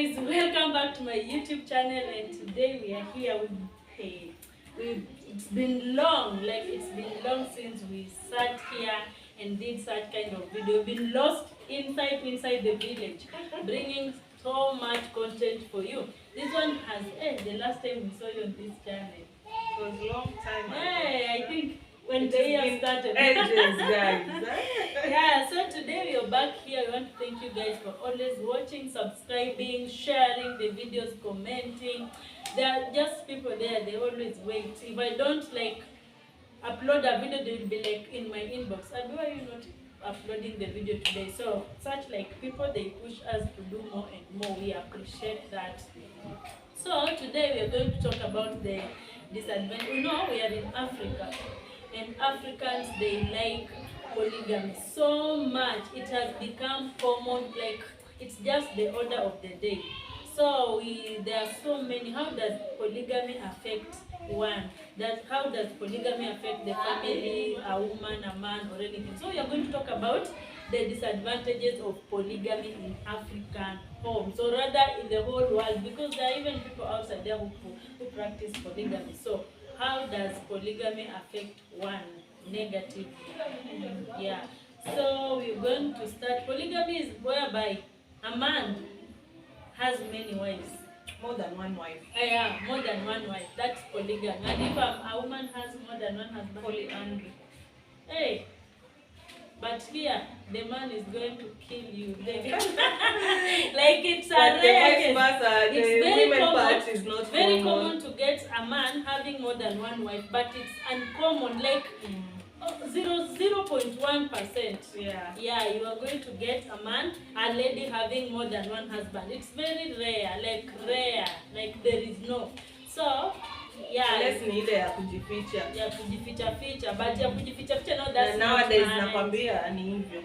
guys, welcome back to my YouTube channel, and today we are here with it's been long since we sat here and did such kind of video. We've been lost inside the village, bringing so much content for you. This one has the last time we saw you on this channel, it was a long time ago. I think when the year started. Ages, guys. Yeah, so today we are back here. We want to thank you guys for always watching, subscribing, sharing the videos, commenting. There are just people there, they always wait. If I don't upload a video, they will be in my inbox, and why are you not uploading the video today? So such people, they push us to do more and more. We appreciate that. So today we are going to talk about the disadvantage. You know, we are in Africa, and Africans, they like polygamy so much. It has become common, it's just the order of the day. So there are so many. How does polygamy affect one? How does polygamy affect the family, a woman, a man, or anything? So we are going to talk about the disadvantages of polygamy in African homes, or rather in the whole world, because there are even people outside there who practice polygamy. So how does polygamy affect one negatively? Yeah. So we're going to start. Polygamy is whereby a man has many wives. More than one wife. Yeah, more than one wife. That's polygamy. And if a woman has more than one husband, polyandry. Hey. But here, the man is going to kill you. It's a rare case. It's very common to get a man having more than one wife, but it's uncommon, 0.1%. Yeah. Yeah, you are going to get a lady having more than one husband. It's very rare, rare. There is no. So yeah, unless ni ile ya kujificha. But ya kujificha no, that's nowadays nakwambia ni hivyo.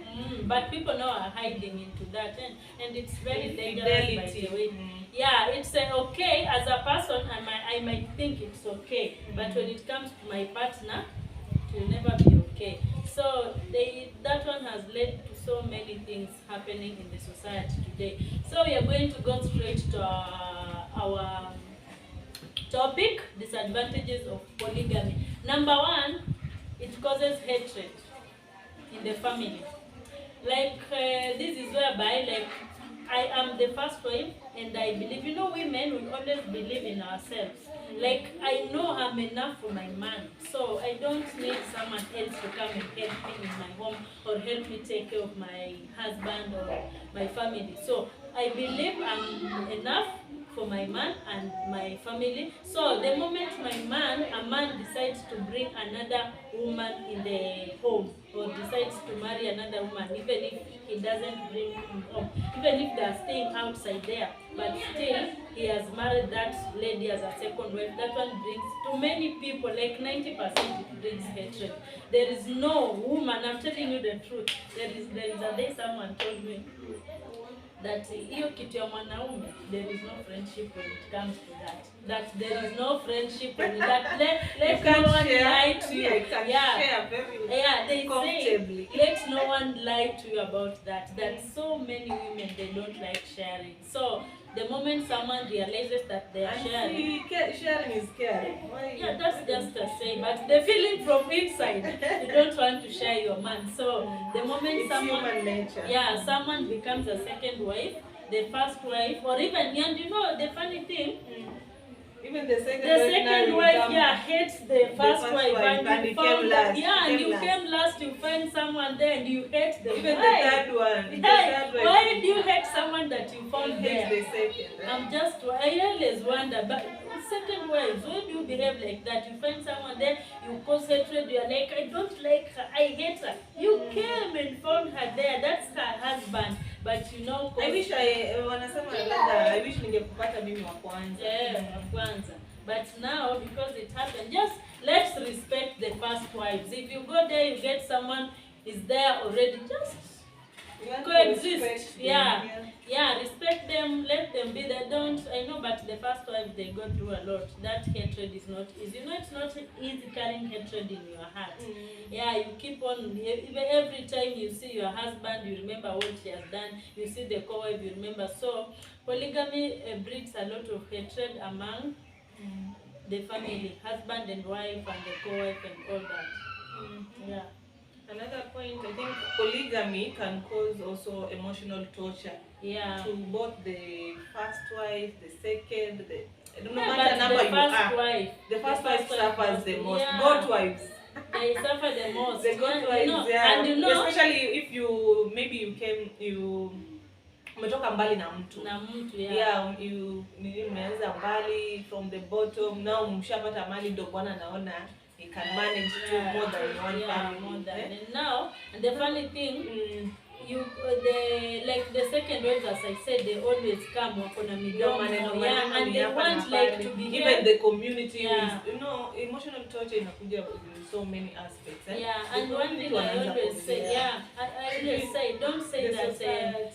But people now are hiding into that, and it's very dangerous, by the way. Yeah, it's okay as a person. I might think it's okay, but when it comes to my partner, it will never be okay. So that one has led to so many things happening in the society today. So we are going to go straight to our topic: disadvantages of polygamy. Number one, it causes hatred in the family. This is whereby I am the first wife, and I believe, women will always believe in ourselves. I know I'm enough for my man, so I don't need someone else to come and help me in my home or help me take care of my husband or my family. So I believe I'm enough for my man and my family. So the moment a man decides to bring another woman in the home, or decides to marry another woman, even if he doesn't bring him home, even if they are staying outside there, but still he has married that lady as a second wife, that one brings to many people, 90%, it brings hatred. There is no woman, I'm telling you the truth. There is a day someone told me that hiyo kitu ya mwanaume, there is no friendship when it comes to that there is no friendship when that let no one lie to you. They say let no one lie to you about that so many women, they don't like sharing. So the moment someone realizes that they are sharing is caring. Yeah, that's just a say, but the feeling from inside, you don't want to share your man. So the moment it's human nature. Yeah, someone becomes a second wife, the first wife, or even, and the funny thing, even the second wife hates the first wife, and you came last. And you came last, you find someone there and you hate them. Even the third one. Why do you hate someone that you found there? The second. I always wonder, but second wives, why do you behave like that? You find someone there, you cause hatred, you are like, I don't like her, I hate her. You came and found her there, that's her husband. But I wish ningekupata mimi wa kwanza. Yeah, wa kwanza. But now, because it happened, just let's respect the first wives. If you go there, you get someone is there already, just coexist. Yeah, respect them. let them be. They don't. I know, but the first wife they go through a lot. That hatred is not easy. It's not easy carrying hatred in your heart. Yeah, you keep on. Even every time you see your husband, you remember what he has done. You see the co-wife, you remember. So polygamy breeds a lot of hatred among the family, husband and wife, and the co-wife, and all that. Yeah. Another point, I think polygamy can cause also emotional torture. Yeah. To both the first wife, the second, no Yeah, matter but number the you first are. wife, The first wife suffers the most. Yeah. Goat wives. They suffer the most. The goat Yeah, wives, yeah. And you know, especially if you maybe you umetoka mbali na mtu. Yeah, mmeanza mbali from the bottom, now mshapata mali ndio bwana anaona he can manage to more than one family. More than. And now, and the funny thing, the second wives, as I said, they always come wakona midomo, and they want like to be even the community. Yeah. With, emotional torture inakuja in so many aspects. Yeah, and one thing I always say, I always say, don't say that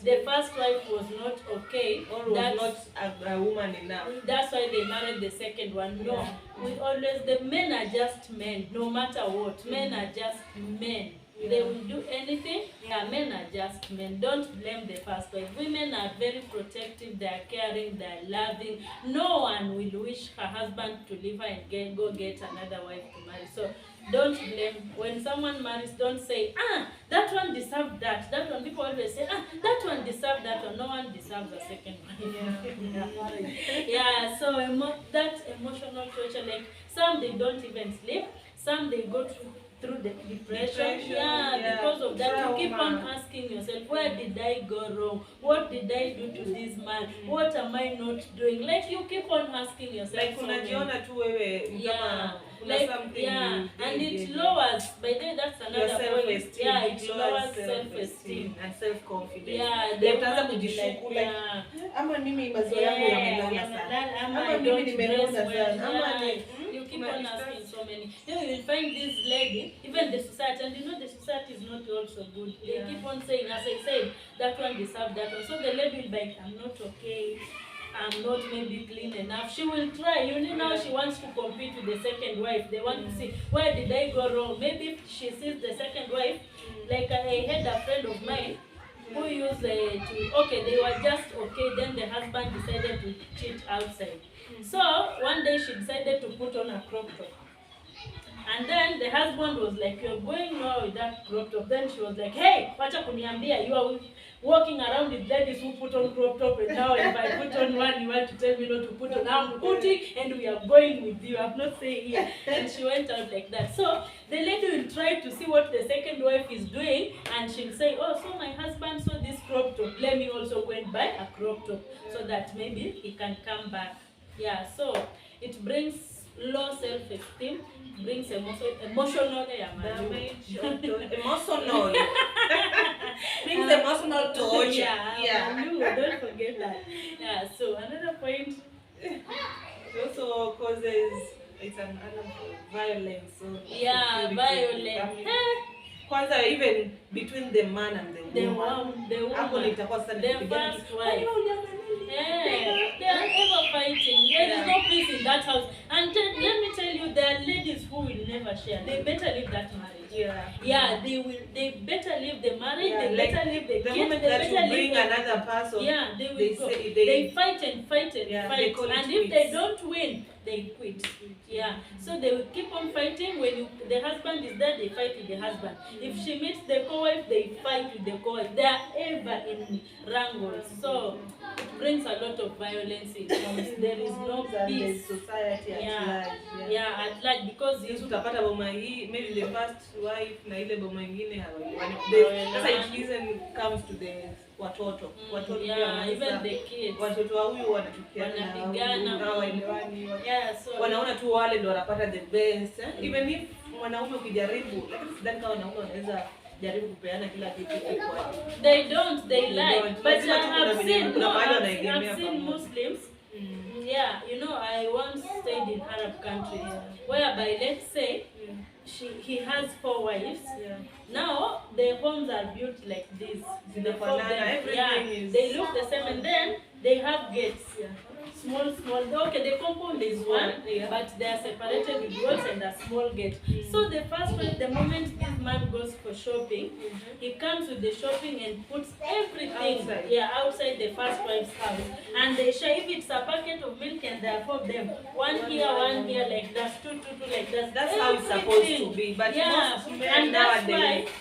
the first wife was not okay, or was not a woman enough. That's why they married the second one. No, we always, the men are just men, no matter what. Men are just men. They will do anything. Yeah, men are just men. Don't blame the first wife. Women are very protective, they are caring, they are loving. No one will wish her husband to leave her and go get another wife to marry. So don't blame. When someone marries, don't say, that one deserved that. That one, people always say, that one deserved that one. No one deserves a second one. Yeah, so that emotional torture, like some they don't even sleep, some they go through the depression. Yeah, because of that. You keep on asking yourself, where did I go wrong? What did I do to this man? What am I not doing? Like you keep on asking yourself. Like unajiona tu wewe kama like, something. And it lowers. By then that's another point. Yeah, it lowers self-esteem and self-confidence. Yeah, they utaanza kujishuku like ama mimi mazoea yangu yamelala sana. Ama mimi nimeona sana. Ama you keep on asking so many. You will find this lady, even the society, and the society is not also good. They keep on saying, as I said, that one deserves that one. So the lady will be like, I'm not okay, I'm not maybe clean enough. She will try. Now she wants to compete with the second wife. They want to see, where did I go wrong? Maybe she sees the second wife, like I had a friend of mine who used they were just okay, then the husband decided to cheat outside. So one day she decided to put on a crop top. And then the husband was like, you're going now with that crop top. Then she was like, hey, wacha kuniambia, you are walking around with ladies who put on crop top, and now if I put on one, you want to tell me not to put on. I'm putting, and we are going with you. I'm not saying here. And she went out like that. So the lady will try to see what the second wife is doing, and she'll say, oh, so my husband saw this crop top. Let me also go and buy a crop top so that maybe he can come back. Yeah, so it brings low self-esteem, brings emotional damage, emotional brings emotional torture. Don't forget that. Yeah, so another point, it also causes an violence. So violence. Kwanza even between the man and the woman. The woman. The first wife. They are ever fighting. There is no peace in that house. And let me tell you, there are ladies who will never share. They better leave that marriage. They better leave the marriage. They better leave the kids. The moment that you bring another person, they fight and fight and fight. And if they don't win, they quit. So they will keep on fighting. When the husband is there, they fight with the husband. If she meets the co-wife, they fight with the co-wife. They are ever in wrangles. So it brings a lot of violence in homes. There is no peace. Society at large. At large, because you utapata boma hii, maybe the first wife na ile boma ingine hawaiwani. Sasa it even comes to the watoto. Watoto pia even the kids. Watoto wa huyu wanapigana, hawaelewani. So wanaona tu wale ndio wanapata the best. Even if mwanaume ukijaribu, lakini sidhani kama wanaume wanaweza jaribu kupeana kila kitu kwa. They don't, they lie. But I've seen Muslims. I once stayed in Arab countries whereby, let's say, he has 4 wives. Now the homes are built like this. They look they look the same, and then they have gates. Yeah. Small. Okay, the compound is one, but they are separated with walls and a small gate. So the first one, the moment this man goes for shopping, he comes with the shopping and puts everything outside the first wife's house. And they share, if it's a packet of milk and there are 4 of them, one here, like that, two, like that. That's how it's supposed to be. But most men and that's nowadays, why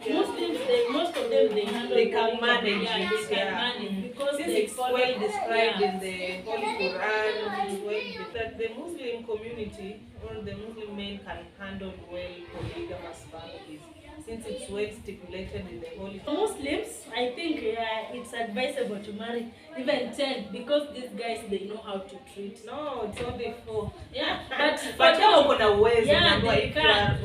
Muslims, most of them, they handle they can manage they can manage because since they it's follow, well described in the Holy Quran, it's well that the Muslim community or the Muslim men can handle well polygamous families, since it's well stipulated in the Holy Quran. Muslims, I think it's advisable to marry even 10 because these guys, they know how to treat. No, it's only 4. But kama uko na uwezo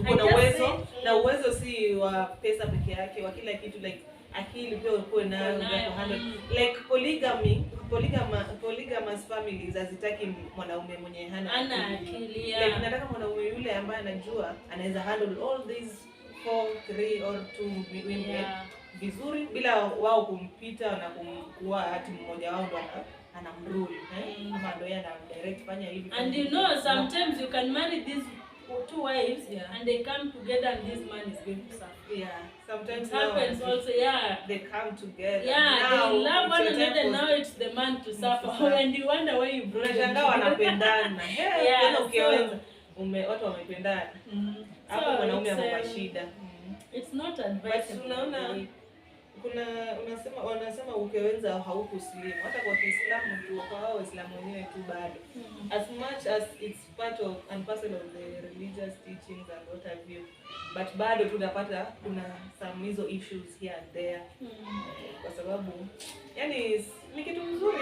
uko na uwezo na uwezo uwezo si wa pesa peke yake, wa kila kitu, like akili pia uko nayo ya kuhandle. Like polygamous families hazitaki mwanaume mwenye hana akili. Like nataka mwanaume yule ambaye anajua anaweza handle all these 4, 3 or 2 women vizuri bila wao kumpita na kuwa hati mmoja wao ndo anamrule ama ndo yeye anadirect fanya hivi. And you know, sometimes you can marry these 2 wives and they come together and this man is going to suffer. Sometimes it happens also. They come together. Now, they love one another and now it's the man to suffer. And you wonder why you brought them. Wanapendana. Ukiweza watu wamependana. Hapo mwanaume ana shida. It's not advisable. But unaona wanasema ukiweza haukuslimu. Hata kwa Kiislamu tu, kwa wao Waislamu wenyewe tu bado. As much as it's part of and parcel of the religious teachings and what have you. But bado tunapata kuna some hizo issues here and there. Kwa sababu yani ni kitu mzuri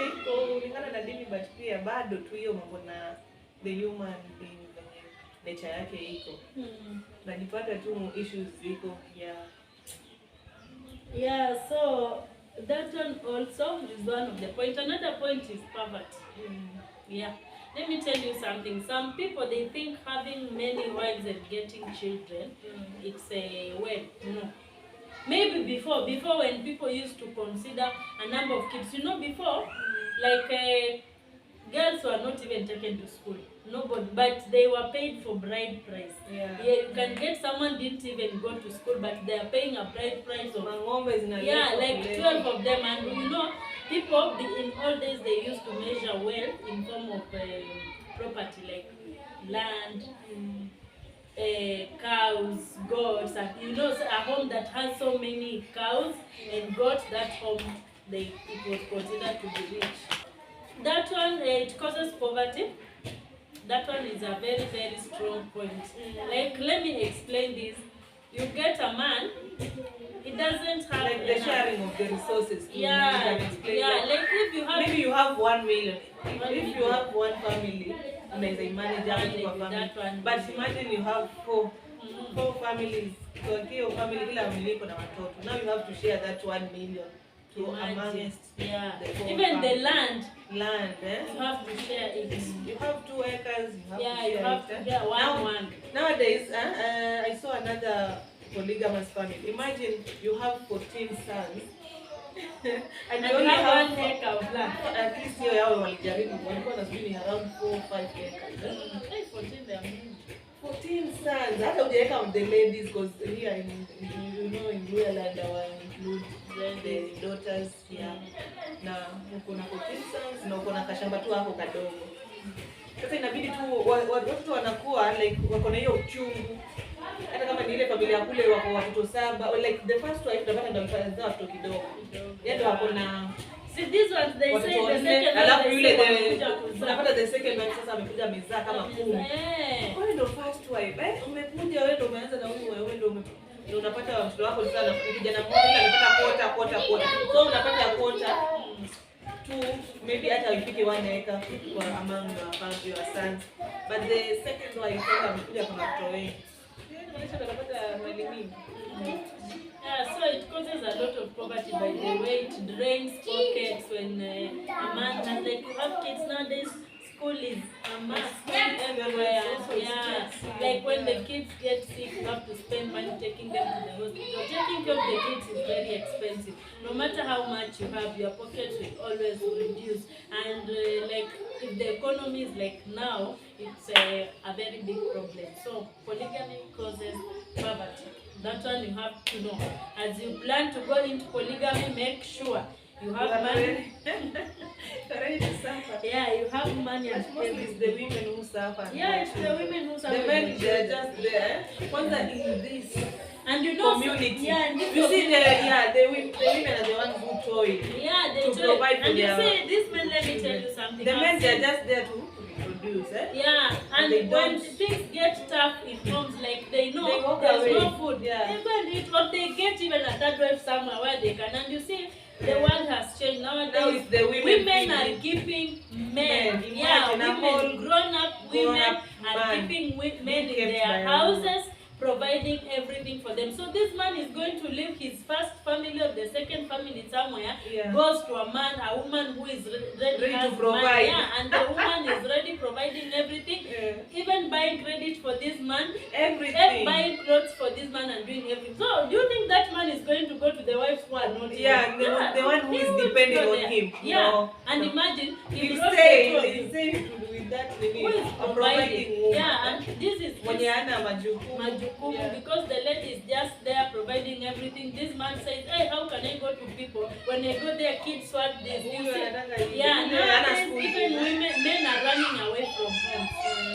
kulingana na dini, but pia bado tu hiyo mambo na the human being nature yake iko. Najipata tu issues ziko. So that one also is one of the points. Another point is poverty. Let me tell you something. Some people, they think having many wives and getting children, it's a no. Maybe before when people used to consider a number of kids, before, like girls were not even taken to school. Nobody, but they were paid for bride price. You can get someone didn't even go to school, but they are paying a bride price of like 12 of them. And people in old days, they used to measure wealth in form of property like land, cows, goats, and a home that has so many cows and goats, that home it was considered to be rich. That one, it causes poverty. That one is a very, very strong point. Like, let me explain this. You get a man, he doesn't have like the sharing of the resources. Like if you have maybe you have 1 million. If you have one family, manage family. But imagine you have 4 families. So your family kila mliko na watoto. Now you have to share that 1 million. Amongst even the land, you have to share it. You have 2 acres, you have to share one. Nowadays, I saw another polygamous family. Imagine you have 14 sons and you only have 1 acre of land. At least hiyo yao walijaribu, walikuwa nasubiri around 4 or 5 acres. 14 sons. Hata hujaweka on the ladies, because here in Luyaland include the daughters na uko na 14 sons na uko na kashamba tu hapo kadogo. Sasa inabidi tu watoto wanakuwa like wako na hiyo uchungu. Hata kama ni ile familia kule wako watoto 7, like the first wife ndio ndio mfanya watoto kidogo. Yeye wako na see these ones, they say the second alafu yule unapata the second one sasa amekuja mezaa kama 10. Wewe ndio first wife. Umekuja wewe ndio umeanza na huyu, wewe ndio unapata mtoto wako sana kijana mmoja anapata quota. So unapata quota to maybe hata ifike 1 acre for among your sons. But the second wife amekuja kama mtoto wengi. So it causes a lot of poverty by the way it drains pockets when a man has, like, you have kids nowadays, school is a must everywhere. Yeah, like when the kids get sick, you have to spend money taking them to the hospital. Taking care of the kids is very expensive. No matter how much you have, your pocket will always reduce. And like if the economy is like now, it's a very big problem. So polygamy causes poverty. That one you have to know. As you plan to go into polygamy, make sure you have money. Ready to suffer. Yeah, you have money. And it's the women who suffer. Yeah, it's the women who suffer. The men, they're just there. Once in this and you know, community. Yeah, and you see the women are the ones who toil. Yeah, they to provide for and their. You see, these men, let me tell you something. The men, they're just there to reproduce. Yeah, and when things get tough in homes, like they know there's no food, they go and eat, or they get even a third wife somewhere where they can. And you see, the world has changed nowadays. Now it's the women are keeping men. Yeah, women, grown-up women are keeping men in their houses, providing everything for them. So this man is going to leave his first family or the second family somewhere, goes to a woman who is ready to provide. And the woman is ready providing everything, even buying credit for this man, everything, buying clothes for this man and doing everything. So do you think that man is going to go to the wife who are not? The one who is depending on him. And imagine he stay with that lady providing woman. And this is because the lady is just there providing everything. This man says, hey, how can I go to people? When I go there, kids want this. Nowadays, even men are running away from home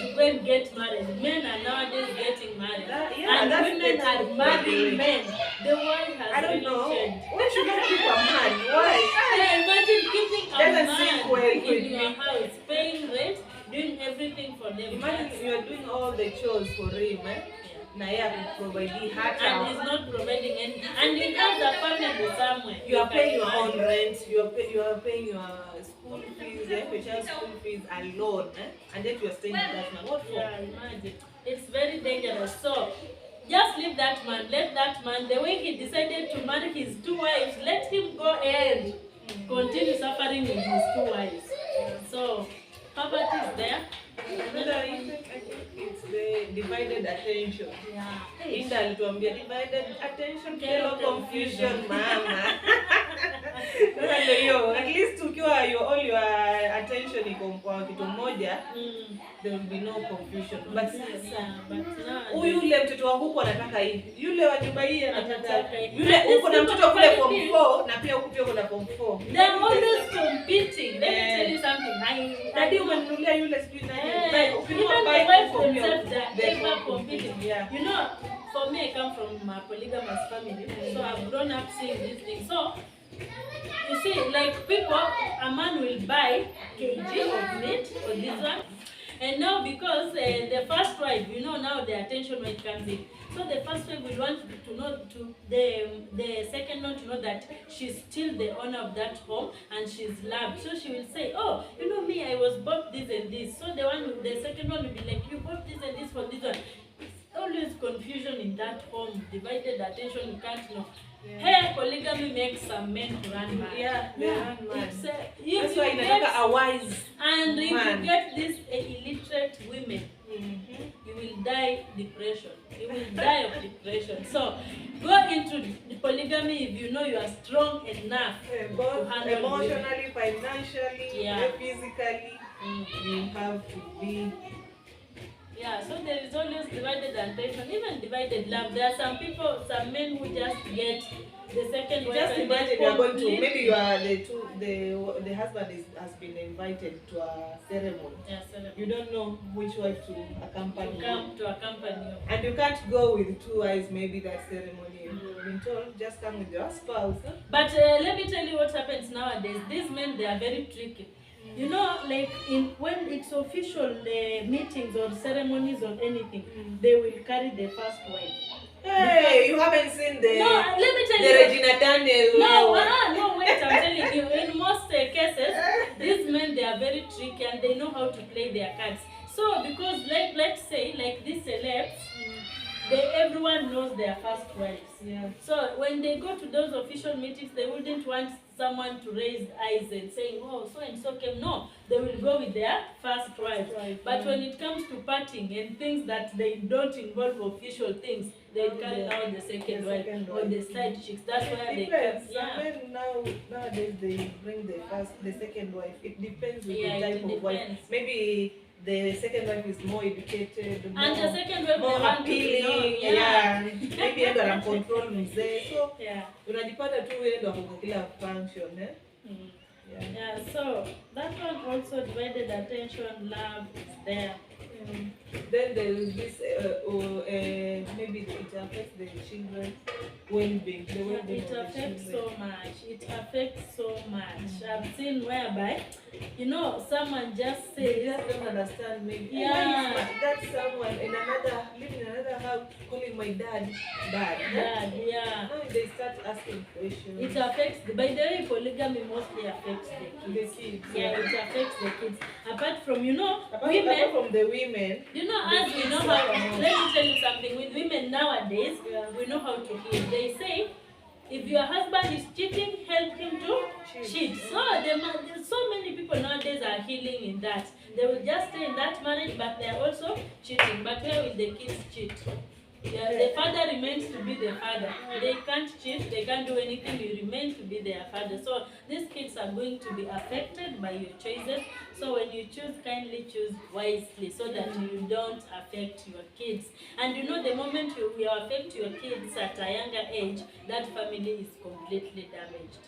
to go and get married. Men are nowadays getting married. And women are marrying men. The world has really changed. Why should I keep a man? Why? Imagine keeping a man in your house, paying rent, doing everything for them. Imagine you are doing all the chores for him, providing and he's not providing anything. And he has a family somewhere. You are paying your own rent, you are paying your school fees, your child's school fees alone, and then you are staying with that man. What for? Yeah, imagine. It's very dangerous. So just leave that man, let that man, the way he decided to marry his 2 wives, let him go and continue suffering with his 2 wives. So poverty is there. I think it's the divided attention. Inda alituambia divided attention, confusion, mama. At least ukiwa all your attention iko kwa kitu moja, there will be no confusion. But yule mtoto wa huko anataka hivi, yule wa nyumba hii anataka yule, uko na mtoto kule form 4 na pia huko pia kuna form 4. They are always competing. Let me tell you something. Daddy umenunulia yule speed na even the wives themselves, they are competing. You know, for me, I come from a polygamous family, so I've grown up seeing these things. So you see, like people, a man will buy kg of meat for this one. And now because the first wife, you know, now the attention when it comes in. So the first wife will want to know, to the second one to know that she's still the owner of that home and she's loved. So she will say, oh, you know me, I was bought this and this. So the second one will be like, you bought this and this for this one. It's always confusion in that home, divided attention, you can't know. Hey, polygamy makes some men to run mad. They run mad. That's why you a wise and if you get these illiterate women, you will die depression. You will die of depression. So go into the polygamy if you know you are strong enough to handle emotionally, financially, physically. You have to be. So there is always divided attention, even divided love. There are some people, some men who just get the second wife. Just imagine you are going to, maybe you are the husband has been invited to a ceremony. Ceremony. You don't know which wife to accompany. And you can't go with 2 wives, maybe that ceremony. You've been told, just come with your spouse. But let me tell you what happens nowadays. These men, they are very tricky. You know, like when it's official meetings or ceremonies or anything, they will carry the first wife. Hey, you haven't seen the let me tell you. Regina Daniel. No, wait, I'm telling you. In most cases, these men, they are very tricky and they know how to play their cards. So, because let's say, like these celebs, everyone knows their first wives. So when they go to those official meetings, they wouldn't want someone to raise eyes and saying, oh, so and so came. No, they will go with their first wife. But when it comes to parting and things that they don't involve official things, they carry out the second wife or the side chicks. That's where they come. Some men nowadays they bring the second wife. It depends with the type of wife. Maybe the second wife is more educated, and the second wife more appealing. Maybe endo ana control mzee. So unajipata tu wewe ndo kwa kila function so that one also divided attention, love is there. Then there is this maybe it affects the children well-being. It affects so much. It affects so much. I've seen whereby, someone just says, they just don't understand maybe. That someone living in another house calling my dad. Dad. Now they start asking questions. It affects. By the way, polygamy mostly affects the kids. It affects the kids. Apart from apart from the women. As we know how, let me tell you something, with women nowadays, we know how to heal. They say, if your husband is cheating, help him to cheat. So many people nowadays are healing in that. They will just stay in that marriage, but they are also cheating. But where will the kids cheat? The father remains to be the father. They can't cheat, they can't do anything, you remain to be their father. So these kids are going to be affected by your choices. So when you choose, kindly choose wisely so that you don't affect your kids. And the moment you affect your kids at a younger age, that family is completely damaged.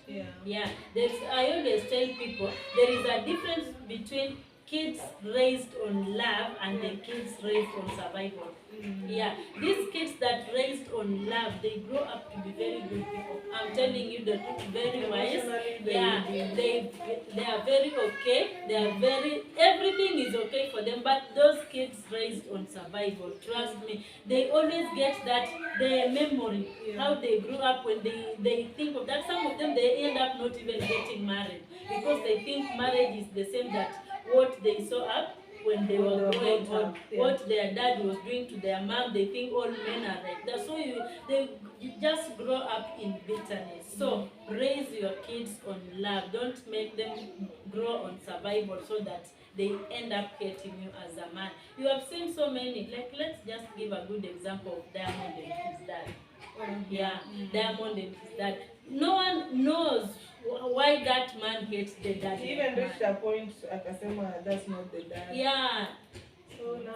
I always tell people, there is a difference between kids raised on love and the kids raised on survival. These kids that raised on love, they grow up to be very good people. I'm telling you, they're very wise. They are very okay. Everything is okay for them. But those kids raised on survival, trust me, they always get that their memory, how they grew up. When they think of that, some of them they end up not even getting married because they think marriage is the same that what they saw up when they were growing up, what their dad was doing to their mom. They think all men are like that. So you just grow up in bitterness. So raise your kids on love. Don't make them grow on survival so that they end up hating you as a man. You have seen so many. Let's just give a good example of Diamond and his dad. Diamond and his dad. No one knows why that man hates the dad. He even reached a point akasema that's not the dad.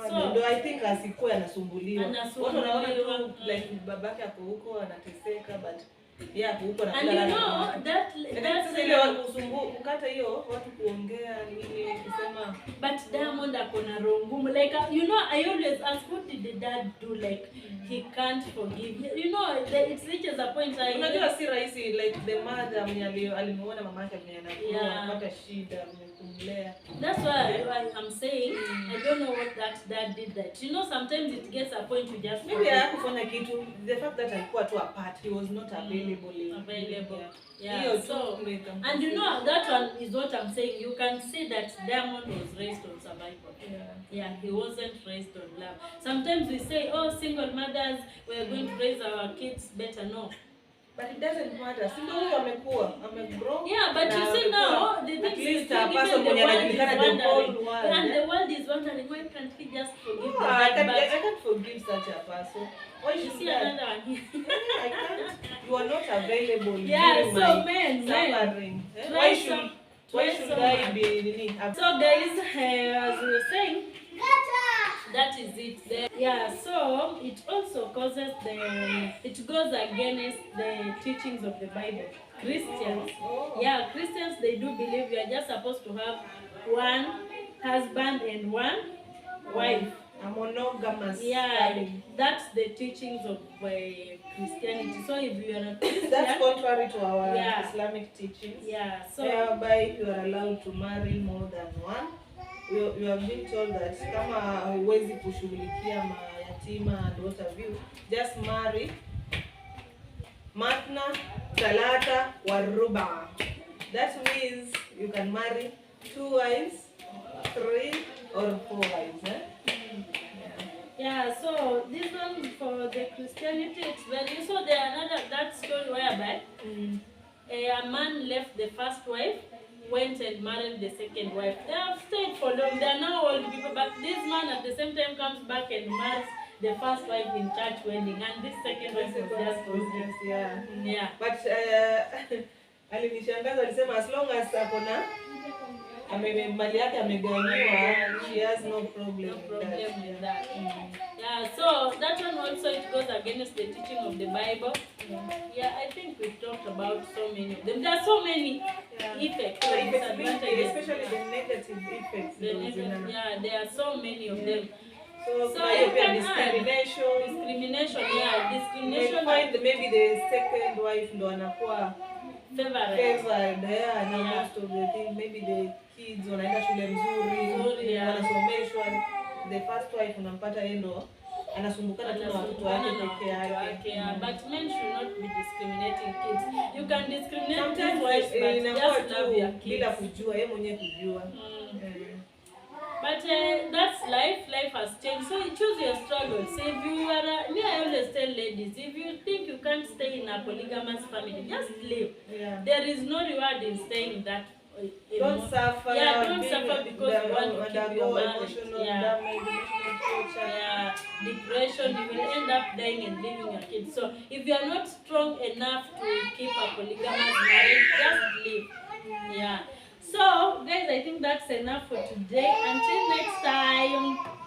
So I think asikuwa anasumbuliwa. Watu wanaona tu like babake ako huko anateseka, but huko na kila that's ile ukata hiyo watu kuongea nini kusema, but Diamond akona roho ngumu. Like I always ask, what did the dad do? Like he can't forgive. It reaches a point unajua si rahisi, like the mother mwenye alimuona mamake mwenye anapata shida kumlea. That's why I'm saying I don't know what that dad did that. Sometimes it gets a point you just maybe hakufanya kitu. The fact that alikuwa too apart, he was not available. So and that one is what I'm saying. You can see that Diamond was raised on survival. He wasn't raised on love. Sometimes we say, oh, single mothers, we're going to raise our kids better. No. But it doesn't matter. Single huyo amegrow. But you see now, the thing is, the world is wondering, why can't he just forgive I can't forgive such a person. Why should see another one here? I can't. You are not available. So men. Why should I be? So guys, as we were saying, that is it. So it also causes it goes against the teachings of the Bible. Christians, Christians, they do believe you are just supposed to have one husband and one wife. A monogamous. That's the teachings of Christianity. So if you are a Christian, that's contrary to our Islamic teachings. So whereby you are allowed to marry more than one. You have been told that kama huwezi kushughulikia mayatima and what have you, just marry matna, talata, waruba. That means you can marry 2 wives, 3 or 4 wives. So this one for the Christianity, it's very. So there another that story whereby a man left the first wife, went and married the second wife. They have stayed for long. They are now old people, but this man at the same time comes back and marries the first wife in church wedding, and this second wife was just progress, yeah. Yeah. But alinishangaza, alisema as long as akona mali yake amegawiwa, she has no problem with that. Yeah, so that one also, it goes against the teaching of the Bible. Yeah, I think we've talked about so many of them. There are so many effects, especially the negative effects. Yeah, there are so many of them. So you can discrimination. Discrimination. Find maybe the second wife ndo anakuwa favored. Yeah, now most of the thing, maybe the kids wanaenda shule nzuri, wanasomeshwa. The first wife unampata yeye ndo anasumbukana tu na watoto wake peke yake. But men should not be discriminating kids. You can discriminate these wives, but just love your kids. Bila kujua, yeye mwenyewe kujua. But that's life. Life has changed. So you choose your struggles. So if you are, I always tell ladies, if you think you can't stay in a polygamous family, just leave. Yeah. There is no reward in staying in that. Don't suffer. Yeah, don't suffer because you want to keep your marriage. Depression. You will end up dying and leaving your kids. So if you are not strong enough to keep a polygamous marriage, just leave. Yeah. So guys, I think that's enough for today. Until